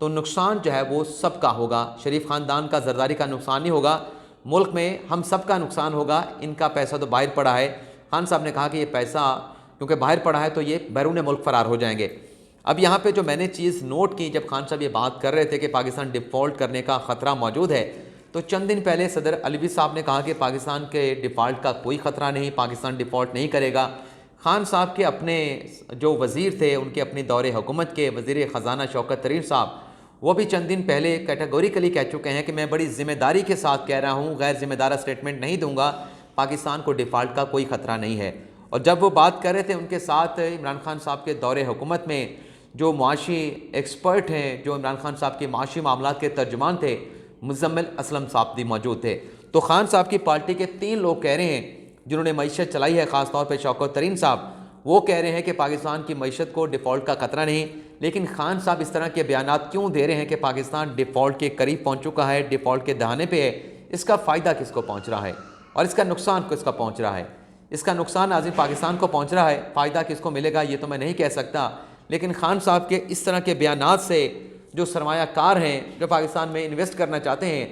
تو نقصان جو ہے وہ سب کا ہوگا. شریف خاندان کا زرداری کا نقصان نہیں ہوگا, ملک میں ہم سب کا نقصان ہوگا. ان کا پیسہ تو باہر پڑا ہے. خان صاحب نے کہا کہ یہ پیسہ کیونکہ باہر پڑا ہے تو یہ بیرون ملک فرار ہو جائیں گے. اب یہاں پہ جو میں نے چیز نوٹ کی جب خان صاحب یہ بات کر رہے تھے کہ پاکستان ڈیفالٹ کرنے کا خطرہ موجود ہے, تو چند دن پہلے صدر علوی صاحب نے کہا کہ پاکستان کے ڈیفالٹ کا کوئی خطرہ نہیں, پاکستان ڈیفالٹ نہیں کرے گا. خان صاحب کے اپنے جو وزیر تھے, ان کے اپنے دور حکومت کے وزیر خزانہ شوکت طرین صاحب, وہ بھی چند دن پہلے کیٹیگوریکلی کہہ چکے ہیں کہ میں بڑی ذمہ داری کے ساتھ کہہ رہا ہوں, غیر ذمہ دارہ سٹیٹمنٹ نہیں دوں گا, پاکستان کو ڈیفالٹ کا کوئی خطرہ نہیں ہے. اور جب وہ بات کر رہے تھے, ان کے ساتھ عمران خان صاحب کے دور حکومت میں جو معاشی ایکسپرٹ ہیں, جو عمران خان صاحب کے معاشی معاملات کے ترجمان تھے, مزمل اسلم صاحب بھی موجود تھے. تو خان صاحب کی پارٹی کے 3 لوگ کہہ رہے ہیں جنہوں نے معیشت چلائی ہے, خاص طور پہ شوکت طرین صاحب, وہ کہہ رہے ہیں کہ پاکستان کی معیشت کو ڈیفالٹ کا خطرہ نہیں. لیکن خان صاحب اس طرح کے بیانات کیوں دے رہے ہیں کہ پاکستان ڈیفالٹ کے قریب پہنچ چکا ہے, ڈیفالٹ کے دہانے پہ ہے؟ اس کا فائدہ کس کو پہنچ رہا ہے اور اس کا نقصان کس کا پہنچ رہا ہے؟ اس کا نقصان ناظرین پاکستان کو پہنچ رہا ہے, فائدہ کس کو ملے گا یہ تو میں نہیں کہہ سکتا. لیکن خان صاحب کے اس طرح کے بیانات سے جو سرمایہ کار ہیں, جو پاکستان میں انویسٹ کرنا چاہتے ہیں,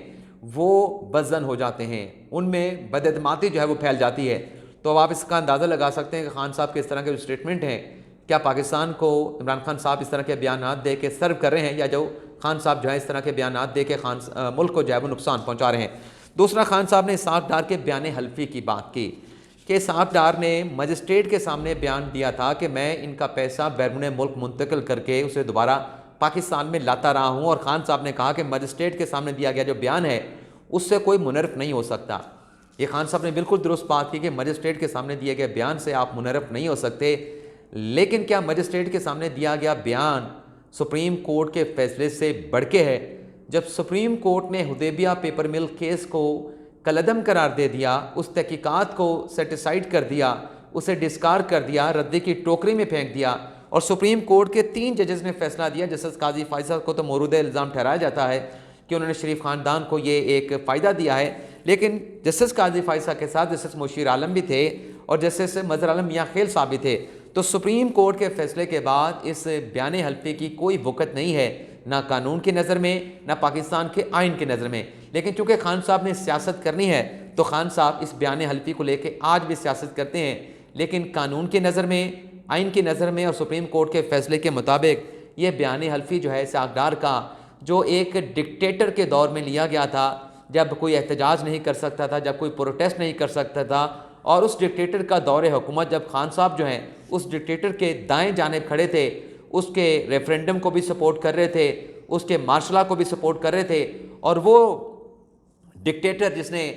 وہ بدظن ہو جاتے ہیں, ان میں بدعتمادی جو ہے وہ پھیل جاتی ہے. تو اب آپ اس کا اندازہ لگا سکتے ہیں کہ خان صاحب کے اس طرح کے جو اسٹیٹمنٹ ہیں, کیا پاکستان کو عمران خان صاحب اس طرح کے بیانات دے کے سرو کر رہے ہیں, یا جو خان صاحب جو ہے اس طرح کے بیانات دے کے ملک کو جو ہے وہ نقصان پہنچا رہے ہیں. دوسرا, خان صاحب نے اسحاق ڈار کے بیان حلفی کی بات کی کہ اسحاق ڈار نے مجسٹریٹ کے سامنے بیان دیا تھا کہ میں ان کا پیسہ بیرون ملک منتقل کر کے اسے دوبارہ پاکستان میں لاتا رہا ہوں. اور خان صاحب نے کہا کہ مجسٹریٹ کے سامنے دیا گیا جو بیان ہے اس سے کوئی منحرف نہیں ہو سکتا. یہ خان صاحب نے بالکل درست بات کی کہ مجسٹریٹ کے سامنے دیے گئے بیان سے آپ منحرف نہیں ہو سکتے. لیکن کیا مجسٹریٹ کے سامنے دیا گیا بیان سپریم کورٹ کے فیصلے سے بڑھ کے ہے؟ جب سپریم کورٹ نے حدیبیہ پیپر مل کیس کو کالعدم قرار دے دیا, اس تحقیقات کو سیٹیسائیڈ کر دیا, اسے ڈسکار کر دیا, ردے کی ٹوکری میں پھینک دیا, اور سپریم کورٹ کے 3 ججز نے فیصلہ دیا. جسٹس قاضی فیصل کو تو مورد الزام ٹھہرایا جاتا ہے کہ انہوں نے شریف خاندان کو یہ ایک فائدہ دیا ہے, لیکن جسٹس قاضی فیصل کے ساتھ جسٹس مشیر عالم بھی تھے اور جسٹس مظہر عالم میاں خیل صاحب بھی تھے. تو سپریم کورٹ کے فیصلے کے بعد اس بیان حلفی کی کوئی وقت نہیں ہے, نہ قانون کی نظر میں نہ پاکستان کے آئین کی نظر میں. لیکن چونکہ خان صاحب نے سیاست کرنی ہے تو خان صاحب اس بیان حلفی کو لے کے آج بھی سیاست کرتے ہیں. لیکن قانون کی نظر میں, آئین کی نظر میں اور سپریم کورٹ کے فیصلے کے مطابق یہ بیان حلفی جو ہے اسحاق ڈار کا, جو ایک ڈکٹیٹر کے دور میں لیا گیا تھا, جب کوئی احتجاج نہیں کر سکتا تھا, جب کوئی پروٹیسٹ نہیں کر سکتا تھا, اور اس ڈکٹیٹر کا دور حکومت جب خان صاحب جو ہیں اس ڈکٹیٹر کے دائیں جانب کھڑے تھے, اس کے ریفرینڈم کو بھی سپورٹ کر رہے تھے, اس کے مارشل لا کو بھی سپورٹ کر رہے تھے, اور وہ ڈکٹیٹر جس نے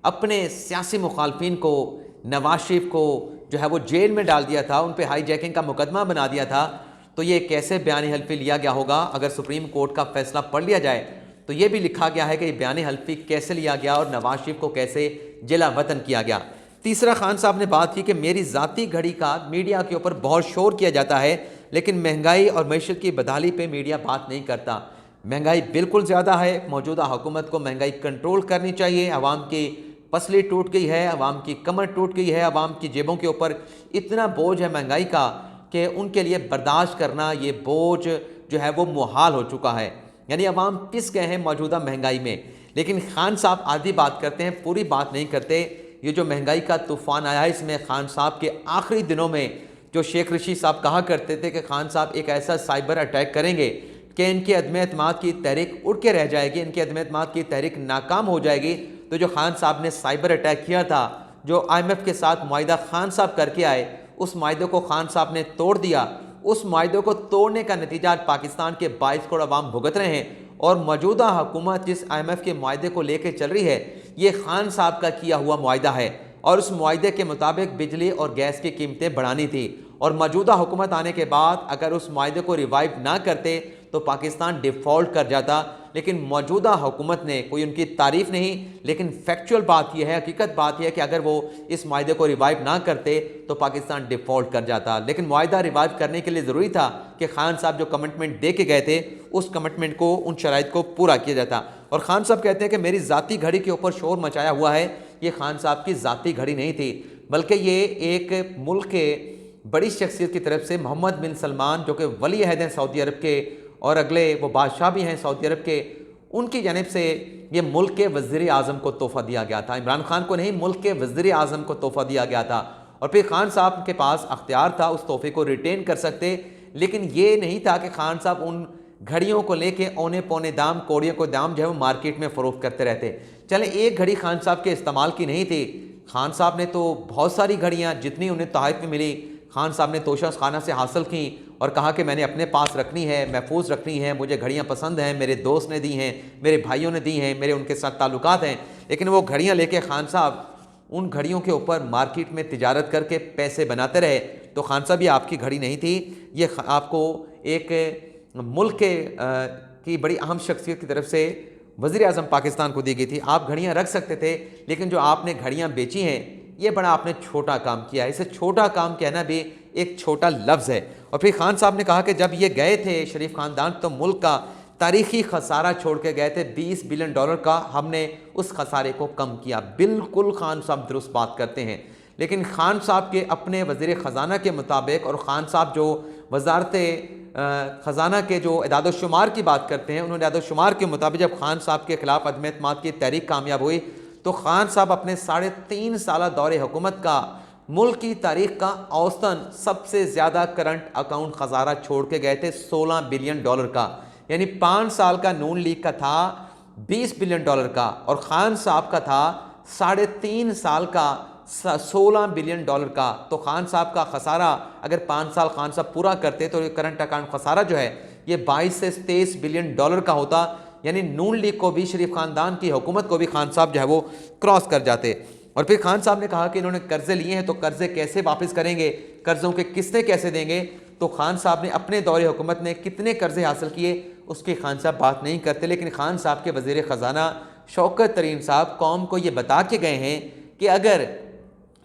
اپنے سیاسی مخالفین کو, نواز شریف کو جو ہے وہ جیل میں ڈال دیا تھا, ان پہ ہائی جیکنگ کا مقدمہ بنا دیا تھا, تو یہ کیسے بیان حلفی لیا گیا ہوگا؟ اگر سپریم کورٹ کا فیصلہ پڑھ لیا جائے تو یہ بھی لکھا گیا ہے کہ یہ بیان حلفی کیسے لیا گیا اور نواز شریف کو کیسے جلا وطن کیا گیا. تیسرا, خان صاحب نے بات کی کہ میری ذاتی گھڑی کا میڈیا کے اوپر بہت شور کیا جاتا ہے, لیکن مہنگائی اور معیشت کی بدحالی پہ میڈیا بات نہیں کرتا. مہنگائی بالکل زیادہ ہے, موجودہ حکومت کو مہنگائی کنٹرول کرنی چاہیے. عوام کی پسلی ٹوٹ گئی ہے, عوام کی کمر ٹوٹ گئی ہے, عوام کی جیبوں کے اوپر اتنا بوجھ ہے مہنگائی کا کہ ان کے لیے برداشت کرنا یہ بوجھ جو ہے وہ محال ہو چکا ہے. یعنی عوام پس گئے ہیں موجودہ مہنگائی میں. لیکن خان صاحب آدھی بات کرتے ہیں, پوری بات نہیں کرتے. یہ جو مہنگائی کا طوفان آیا ہے, اس میں خان صاحب کے آخری دنوں میں جو شیخ رشید صاحب کہا کرتے تھے کہ خان صاحب ایک ایسا سائبر اٹیک کریں گے کہ ان کے عدم اعتماد کی تحریک اڑ کے رہ جائے گی, ان کے عدم اعتماد کی تحریک ناکام ہو جائے گی. تو جو خان صاحب نے سائبر اٹیک کیا تھا, جو IMF کے ساتھ معاہدہ خان صاحب کر کے آئے, اس معاہدے کو خان صاحب نے توڑ دیا. اس معاہدے کو توڑنے کا نتیجہ پاکستان کے 22 کروڑ عوام بھگت رہے ہیں, اور موجودہ حکومت جس IMF کے معاہدے کو لے کے چل رہی ہے یہ خان صاحب کا کیا ہوا معاہدہ ہے, اور اس معاہدے کے مطابق بجلی اور گیس کی قیمتیں بڑھانی تھی. اور موجودہ حکومت آنے کے بعد اگر اس معاہدے کو ریوائیو نہ کرتے تو پاکستان ڈیفالٹ کر جاتا. لیکن موجودہ حکومت نے, کوئی ان کی تعریف نہیں, لیکن فیکچول بات یہ ہے, حقیقت بات یہ ہے کہ اگر وہ اس معاہدے کو ریوائیو نہ کرتے تو پاکستان ڈیفالٹ کر جاتا. لیکن معاہدہ ریوائیو کرنے کے لیے ضروری تھا کہ خان صاحب جو کمٹمنٹ دے کے گئے تھے اس کمٹمنٹ کو, ان شرائط کو پورا کیا جاتا. اور خان صاحب کہتے ہیں کہ میری ذاتی گھڑی کے اوپر شور مچایا ہوا ہے. یہ خان صاحب کی ذاتی گھڑی نہیں تھی, بلکہ یہ ایک ملک کے بڑی شخصیت کی طرف سے محمد بن سلمان جو کہ ولی عہد ہیں سعودی عرب کے, اور اگلے وہ بادشاہ بھی ہیں سعودی عرب کے، ان کی جانب سے یہ ملک کے وزیر اعظم کو تحفہ دیا گیا تھا، عمران خان کو نہیں، ملک کے وزیر اعظم کو تحفہ دیا گیا تھا۔ اور پھر خان صاحب کے پاس اختیار تھا اس تحفے کو ریٹین کر سکتے، لیکن یہ نہیں تھا کہ خان صاحب ان گھڑیوں کو لے کے اونے پونے دام، کوڑیوں کو دام جو ہے وہ مارکیٹ میں فروخت کرتے رہتے۔ چلیں ایک گھڑی خان صاحب کے استعمال کی نہیں تھی، خان صاحب نے تو بہت ساری گھڑیاں جتنی انہیں تحائف میں ملی خان صاحب نے توشہ خانہ سے حاصل کی اور کہا کہ میں نے اپنے پاس رکھنی ہے، محفوظ رکھنی ہے، مجھے گھڑیاں پسند ہیں، میرے دوست نے دی ہیں، میرے بھائیوں نے دی ہیں، میرے ان کے ساتھ تعلقات ہیں۔ لیکن وہ گھڑیاں لے کے خان صاحب ان گھڑیوں کے اوپر مارکیٹ میں تجارت کر کے پیسے بناتے رہے۔ تو خان صاحب یہ آپ کی گھڑی نہیں تھی، یہ آپ کو ایک ملک کی بڑی اہم شخصیت کی طرف سے وزیر اعظم پاکستان کو دی گئی تھی۔ آپ گھڑیاں رکھ سکتے تھے، لیکن جو آپ نے گھڑیاں بیچی ہیں یہ بڑا آپ نے چھوٹا کام کیا ہے۔ اسے چھوٹا کام کہنا بھی ایک چھوٹا لفظ ہے۔ اور پھر خان صاحب نے کہا کہ جب یہ گئے تھے شریف خاندان تو ملک کا تاریخی خسارہ چھوڑ کے گئے تھے، $20 بلین کا، ہم نے اس خسارے کو کم کیا۔ بالکل خان صاحب درست بات کرتے ہیں، لیکن خان صاحب کے اپنے وزیر خزانہ کے مطابق، اور خان صاحب جو وزارت خزانہ کے جو اعداد و شمار کی بات کرتے ہیں، انہوں نے اعداد و شمار کے مطابق جب خان صاحب کے خلاف عدم اعتماد کی تحریک کامیاب ہوئی تو خان صاحب اپنے 3.5 سالہ دور حکومت کا ملک کی تاریخ کا اوسطاً سب سے زیادہ کرنٹ اکاؤنٹ خسارہ چھوڑ کے گئے تھے، $16 بلین کا، یعنی 5 سال کا نون لیگ کا تھا $20 بلین کا، اور خان صاحب کا تھا 3.5 سال کا $16 بلین کا۔ تو خان صاحب کا خسارہ اگر 5 سال خان صاحب پورا کرتے تو یہ کرنٹ اکاؤنٹ خسارہ جو ہے یہ 22 سے 23 بلین کا ہوتا، یعنی نون لیگ کو بھی، شریف خاندان کی حکومت کو بھی خان صاحب جو ہے وہ کراس کر جاتے۔ اور پھر خان صاحب نے کہا کہ انہوں نے قرضے لیے ہیں تو قرضے کیسے واپس کریں گے، قرضوں کے قسطیں کیسے دیں گے۔ تو خان صاحب نے اپنے دور حکومت نے کتنے قرضے حاصل کیے اس کی خان صاحب بات نہیں کرتے، لیکن خان صاحب کے وزیر خزانہ شوکت ترین صاحب قوم کو یہ بتا کے گئے ہیں کہ اگر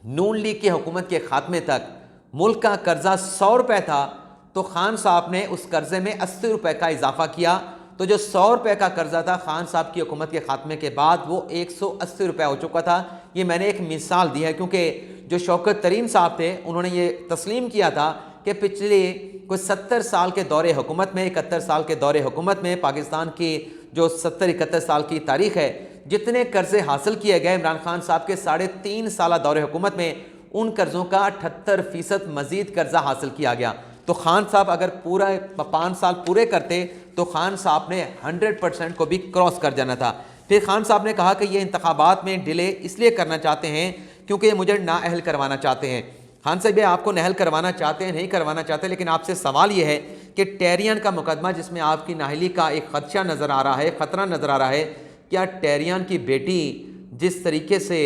نون لیگ کی حکومت کے خاتمے تک ملک کا قرضہ $100 تھا تو خان صاحب نے اس قرضے میں $80 کا اضافہ کیا، تو جو $100 کا قرضہ تھا خان صاحب کی حکومت کے خاتمے کے بعد وہ $180 ہو چکا تھا۔ یہ میں نے ایک مثال دی ہے کیونکہ جو شوکت ترین صاحب تھے انہوں نے یہ تسلیم کیا تھا کہ پچھلے کوئی 70 سال کے دور حکومت میں، 71 سال کے دور حکومت میں، پاکستان کی جو 70-71 سال کی تاریخ ہے، جتنے قرضے حاصل کیے گئے عمران خان صاحب کے 3.5 سالہ دور حکومت میں، ان قرضوں کا 78% مزید قرضہ حاصل کیا گیا۔ تو خان صاحب اگر پورا 5 سال پورے کرتے تو خان صاحب نے 100% کو بھی کراس کر جانا تھا۔ پھر خان صاحب نے کہا کہ یہ انتخابات میں ڈیلے اس لیے کرنا چاہتے ہیں کیونکہ یہ مجھے نااہل کروانا چاہتے ہیں۔ خان صاحب یہ آپ کو نااہل کروانا چاہتے ہیں، نہیں کروانا چاہتے، لیکن آپ سے سوال یہ ہے کہ ٹیریان کا مقدمہ جس میں آپ کی نااہلی کا ایک خدشہ نظر آ رہا ہے، خطرہ نظر آ رہا ہے، کیا ٹیریان کی بیٹی جس طریقے سے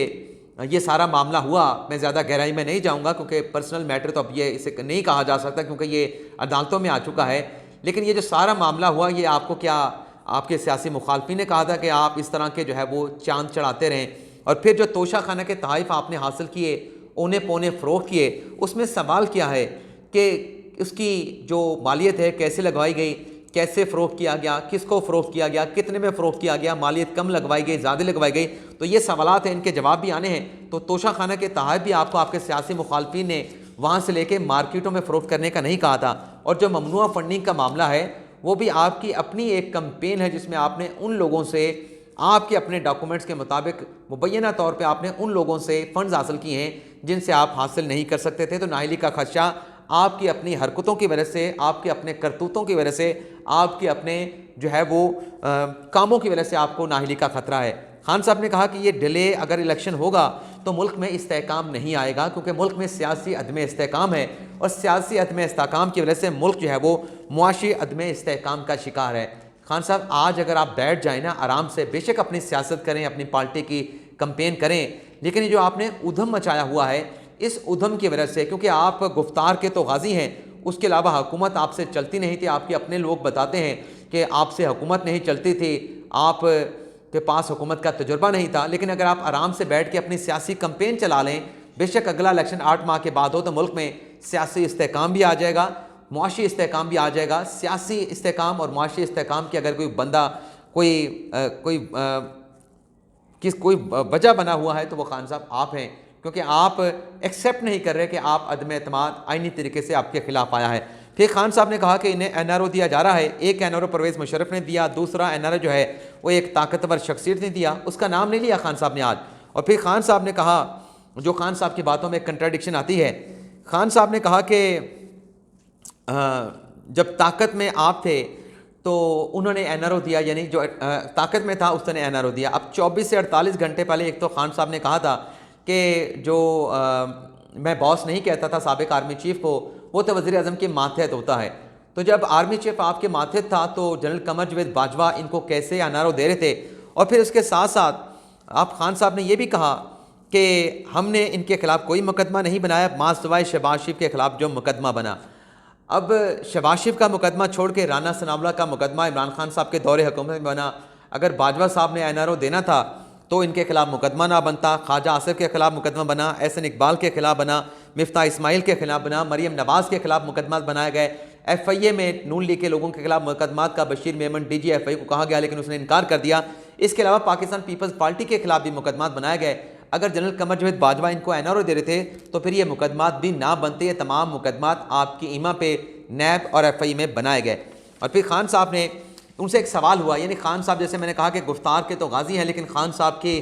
یہ سارا معاملہ ہوا، میں زیادہ گہرائی میں نہیں جاؤں گا کیونکہ پرسنل میٹر تو اب یہ اسے نہیں کہا جا سکتا کیونکہ یہ عدالتوں میں آ چکا ہے، لیکن یہ جو سارا معاملہ ہوا یہ آپ کو کیا آپ کے سیاسی مخالفین نے کہا تھا کہ آپ اس طرح کے جو ہے وہ چاند چڑھاتے رہیں؟ اور پھر جو توشہ خانہ کے تحائف آپ نے حاصل کیے، اونے پونے فروخت کیے، اس میں سوال کیا ہے کہ اس کی جو مالیت ہے کیسے لگوائی گئی، کیسے فروخت کیا گیا، کس کو فروخت کیا گیا، کتنے میں فروخت کیا گیا، مالیت کم لگوائی گئی، زیادہ لگوائی گئی؟ تو یہ سوالات ہیں، ان کے جواب بھی آنے ہیں۔ تو توشہ خانہ کے تحائف بھی آپ کو آپ کے سیاسی مخالفین نے وہاں سے لے کے مارکیٹوں میں فروخت کرنے کا نہیں کہا تھا۔ اور جو ممنوع فنڈنگ کا معاملہ ہے وہ بھی آپ کی اپنی ایک کمپین ہے جس میں آپ نے ان لوگوں سے، آپ کے اپنے ڈاکومنٹس کے مطابق مبینہ طور پہ آپ نے ان لوگوں سے فنڈز حاصل کیے ہیں جن سے آپ حاصل نہیں کر سکتے تھے۔ تو نااہلی کا خدشہ آپ کی اپنی حرکتوں کی وجہ سے، آپ کے اپنے کرتوتوں کی وجہ سے، آپ کے اپنے جو ہے وہ کاموں کی وجہ سے آپ کو نااہلی کا خطرہ ہے۔ خان صاحب نے کہا کہ یہ ڈیلے اگر الیکشن ہوگا تو ملک میں استحکام نہیں آئے گا کیونکہ ملک میں سیاسی عدم استحکام ہے، اور سیاسی عدم استحکام کی وجہ سے ملک جو ہے وہ معاشی عدم استحکام کا شکار ہے۔ خان صاحب آج اگر آپ بیٹھ جائیں نا آرام سے، بے شک اپنی سیاست کریں، اپنی پارٹی کی کمپین کریں، لیکن یہ جو آپ نے ادھم مچایا ہوا ہے اس ادھم کی وجہ سے، کیونکہ آپ گفتار کے تو غازی ہیں، اس کے علاوہ حکومت آپ سے چلتی نہیں تھی، آپ کے اپنے لوگ بتاتے ہیں کہ آپ سے حکومت نہیں چلتی تھی، آپ کے پاس حکومت کا تجربہ نہیں تھا، لیکن اگر آپ آرام سے بیٹھ کے اپنی سیاسی کمپین چلا لیں، بے شک اگلا الیکشن 8 ماہ کے بعد ہو تو ملک میں سیاسی استحکام بھی آ جائے گا، معاشی استحکام بھی آ جائے گا۔ سیاسی استحکام اور معاشی استحکام کی اگر کوئی بندہ کوئی وجہ بنا ہوا ہے تو وہ خان صاحب آپ ہیں، کیونکہ آپ ایکسیپٹ نہیں کر رہے کہ آپ عدم اعتماد آئینی طریقے سے آپ کے خلاف آیا ہے۔ پھر خان صاحب نے کہا کہ انہیں این آر او دیا جا رہا ہے. ایک N R O Pervez Musharraf نے دیا, دوسرا این آر او جو ہے وہ ایک طاقتور شخصیت نے دیا, اس کا نام نہیں لیا خان صاحب نے آج. اور پھر خان صاحب نے کہا, جو خان صاحب کی باتوں میں کنٹراڈکشن آتی ہے, خان صاحب نے کہا کہ جب طاقت میں آپ تھے تو انہوں نے این آر او دیا, یعنی جو طاقت میں تھا اس نے این آر او دیا. اب 24 سے 48 گھنٹے پہلے ایک تو خان صاحب نے کہا تھا کہ جو میں باس نہیں کہتا تھا سابق آرمی چیف کو, وہ تو وزیر اعظم کے ماتحت ہوتا ہے. تو جب آرمی چیف آپ کے ماتحت تھا تو جنرل قمر جاوید باجوہ ان کو کیسے این آر او دے رہے تھے؟ اور پھر اس کے ساتھ ساتھ آپ خان صاحب نے یہ بھی کہا کہ ہم نے ان کے خلاف کوئی مقدمہ نہیں بنایا ماں سوائے شہباز شریف کے خلاف جو مقدمہ بنا. اب شہباز شریف کا مقدمہ چھوڑ کے رانا ثناءاللہ کا مقدمہ عمران خان صاحب کے دور حکومت میں بنا. اگر باجوہ صاحب نے این آر او دینا تھا تو ان کے خلاف مقدمہ نہ بنتا. خواجہ آصف کے خلاف مقدمہ بنا, احسن اقبال کے خلاف بنا, مفتاح اسماعیل کے خلاف بنا, مریم نواز کے خلاف مقدمات بنائے گئے. ایف آئی اے میں نون لیگ کے لوگوں کے خلاف مقدمات کا Bashir Memon D G F I کو کہا گیا, لیکن اس نے انکار کر دیا. اس کے علاوہ پاکستان پیپلز پارٹی کے خلاف بھی مقدمات بنائے گئے. اگر جنرل قمر جاوید باجوہ ان کو این آر او دے رہے تھے تو پھر یہ مقدمات بھی نہ بنتے. یہ تمام مقدمات آپ کی ایما پہ نیب اور ایف آئی اے میں بنائے گئے. اور پھر خان صاحب نے ان سے ایک سوال ہوا, یعنی خان صاحب جیسے میں نے کہا کہ گفتار کے تو غازی ہیں, لیکن خان صاحب کی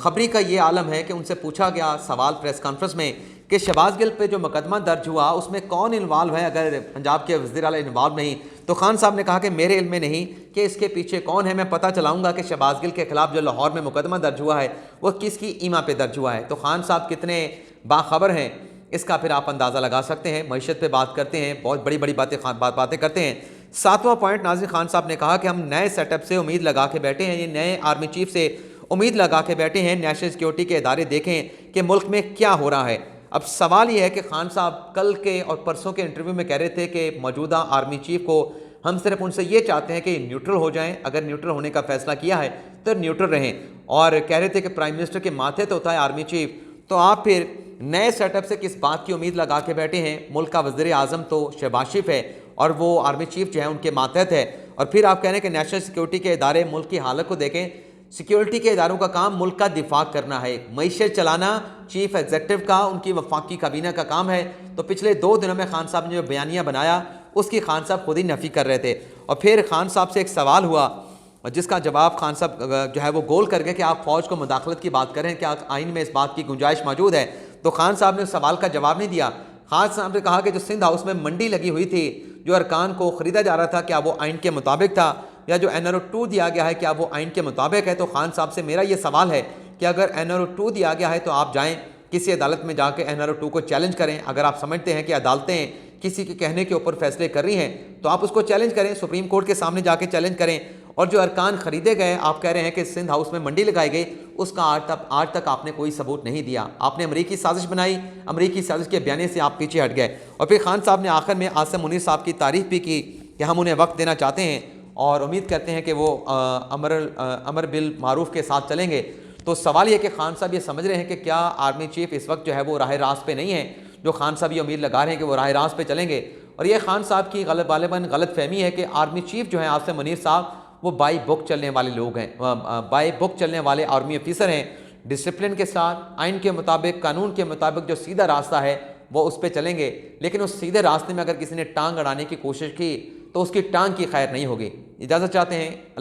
خبری کا یہ عالم ہے کہ ان سے پوچھا گیا سوال پریس کانفرنس میں کہ شہباز گل پہ جو مقدمہ درج ہوا اس میں کون انوالو ہے, اگر پنجاب کے وزیر اعلیٰ انوالو نہیں. تو خان صاحب نے کہا کہ میرے علم میں نہیں کہ اس کے پیچھے کون ہے, میں پتہ چلاؤں گا کہ شہباز گل کے خلاف جو لاہور میں مقدمہ درج ہوا ہے وہ کس کی ایما پہ درج ہوا ہے. تو خان صاحب کتنے باخبر ہیں اس کا پھر آپ اندازہ لگا سکتے ہیں. معیشت پہ بات کرتے ہیں, بہت بڑی بڑی باتیں کرتے ہیں. 7واں پوائنٹ ناظرین, خان صاحب نے کہا کہ ہم نئے سیٹ اپ سے امید لگا کے بیٹھے ہیں, یہ نئے آرمی چیف سے امید لگا کے بیٹھے ہیں. نیشنل سیکیورٹی کے ادارے دیکھیں کہ ملک میں کیا ہو رہا ہے. اب سوال یہ ہے کہ خان صاحب کل کے اور پرسوں کے انٹرویو میں کہہ رہے تھے کہ موجودہ آرمی چیف کو ہم صرف ان سے یہ چاہتے ہیں کہ نیوٹرل ہو جائیں, اگر نیوٹرل ہونے کا فیصلہ کیا ہے تو نیوٹرل رہیں. اور کہہ رہے تھے کہ پرائم منسٹر کے ماتھے تو ہوتا ہے آرمی چیف, تو آپ پھر نئے سیٹ اپ سے کس بات کی امید لگا کے بیٹھے ہیں؟ ملک کا وزیر اعظم تو شہباز شریف ہے اور وہ آرمی چیف جو ہے ان کے ماتحت ہے. اور پھر آپ کہہ رہے ہیں کہ نیشنل سیکیورٹی کے ادارے ملک کی حالت کو دیکھیں. سیکیورٹی کے اداروں کا کام ملک کا دفاع کرنا ہے, معیشت چلانا چیف ایگزیکٹو کا, ان کی وفاقی کابینہ کا کام ہے. تو پچھلے 2 دنوں میں خان صاحب نے جو بیانیہ بنایا اس کی خان صاحب خود ہی نفی کر رہے تھے. اور پھر خان صاحب سے ایک سوال ہوا جس کا جواب خان صاحب جو ہے وہ گول کر گئے کہ آپ فوج کو مداخلت کی بات کریں, کیا آئین میں اس بات کی گنجائش موجود ہے؟ تو خان صاحب نے اس سوال کا جواب نہیں دیا. خان صاحب نے کہا کہ جو سندھ ہاؤس میں منڈی لگی ہوئی تھی, جو ارکان کو خریدا جا رہا تھا, کیا وہ آئین کے مطابق تھا, یا جو این آر او 2 دیا گیا ہے کیا وہ آئین کے مطابق ہے؟ تو خان صاحب سے میرا یہ سوال ہے کہ اگر این آر او 2 دیا گیا ہے تو آپ جائیں کسی عدالت میں جا کے این آر او 2 کو چیلنج کریں. اگر آپ سمجھتے ہیں کہ عدالتیں کسی کے کہنے کے اوپر فیصلے کر رہی ہیں تو آپ اس کو چیلنج کریں, سپریم کورٹ کے سامنے جا کے چیلنج کریں. اور جو ارکان خریدے گئے, آپ کہہ رہے ہیں کہ سندھ ہاؤس میں منڈی لگائی گئی, اس کا آج تک آپ نے کوئی ثبوت نہیں دیا. آپ نے امریکی سازش بنائی, امریکی سازش کے بیانے سے آپ پیچھے ہٹ گئے. اور پھر خان صاحب نے آخر میں عاصم منیر صاحب کی تعریف بھی کی کہ ہم انہیں وقت دینا چاہتے ہیں اور امید کرتے ہیں کہ وہ امر بالمعروف کے ساتھ چلیں گے. تو سوال یہ کہ خان صاحب یہ سمجھ رہے ہیں کہ کیا آرمی چیف اس وقت جو ہے وہ راہ راست پہ نہیں ہے, جو خان صاحب یہ امید لگا رہے ہیں کہ وہ راہ راست پہ چلیں گے. اور یہ خان صاحب کی غالباً غلط فہمی ہے کہ آرمی چیف جو ہیں عاصم منیر صاحب وہ بائی بک چلنے والے لوگ ہیں, بائی بک چلنے والے آرمی افیسر ہیں. ڈسپلن کے ساتھ, آئین کے مطابق, قانون کے مطابق جو سیدھا راستہ ہے وہ اس پہ چلیں گے. لیکن اس سیدھے راستے میں اگر کسی نے ٹانگ اڑانے کی کوشش کی تو اس کی ٹانگ کی خیر نہیں ہوگی. اجازت چاہتے ہیں. اللہ